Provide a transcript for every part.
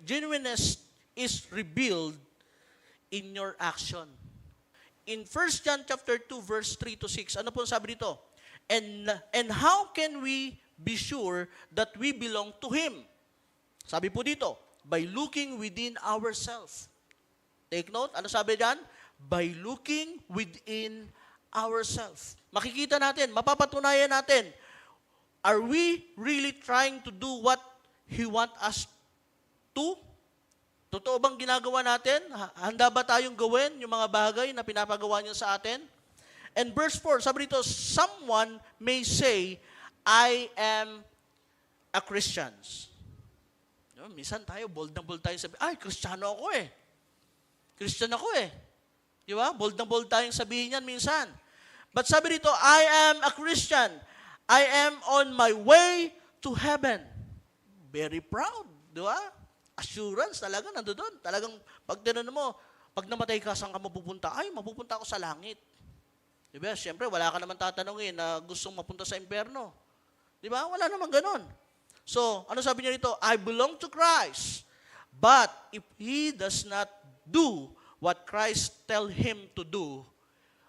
genuineness is revealed in your action. In 1 John chapter 2 verse 3 to 6, ano po sabi dito? And how can we be sure that we belong to Him? Sabi po dito, by looking within ourselves. Take note, ano sabi diyan? By looking within ourselves. Makikita natin, mapapatunayan natin, are we really trying to do what He wants us to? Totoo bang ginagawa natin? Handa ba tayong gawin yung mga bagay na pinapagawa niya sa atin? And verse 4, sabi dito, someone may say, I am a Christian. Minsan tayo, bold na bold tayo sabi, ay, Kristiyano ako eh. Christian ako eh. Di ba? Bold na bold tayong sabihin yan minsan. But sabi dito, I am a Christian. I am on my way to heaven. Very proud. Di ba? Assurance talaga nandoon. Talagang pag tinanong mo, pag namatay ka, saan ka mapupunta? Ay, mapupunta ako sa langit. Di ba? Siyempre, wala ka naman tatanungin na gustong mapunta sa impyerno. Di ba? Wala naman ganun. So, ano sabi niya dito? I belong to Christ. But if he does not do what Christ tell him to do,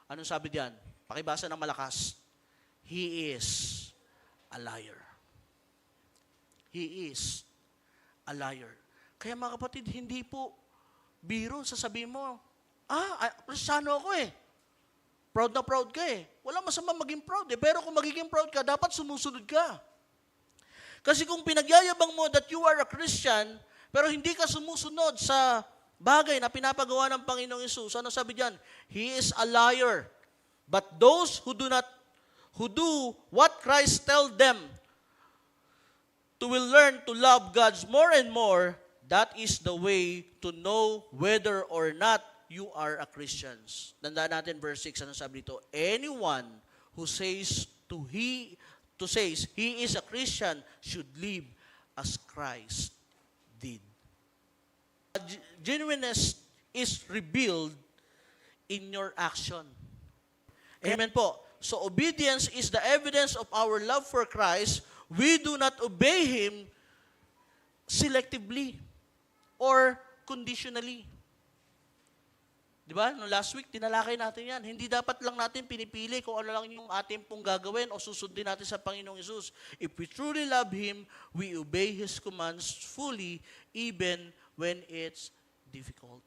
ano sabi diyan? Pakibasa ng malakas. He is a liar. He is a liar. Kaya mga kapatid, hindi po biro sasabihin mo, Kristiyano ako eh. Proud na proud ka eh. Wala masama maging proud eh. Pero kung magiging proud ka, dapat sumusunod ka. Kasi kung pinagyayabang mo that you are a Christian, pero hindi ka sumusunod sa bagay na pinapagawa ng Panginoong Hesus, ano sabi diyan? He is a liar. But those who do what Christ tell them will learn to love God more and more. That is the way to know whether or not you are a Christian. Tandaan natin verse 6, ano sabi dito? Anyone who says he is a Christian should live as Christ did. Genuineness is revealed in your action. Amen po. So obedience is the evidence of our love for Christ. We do not obey Him selectively or conditionally. Di ba? No, last week, tinalakay natin yan. Hindi dapat lang natin pinipili kung ano lang yung ating pong gagawin o susundin natin sa Panginoong Hesus. If we truly love Him, we obey His commands fully, even when it's difficult.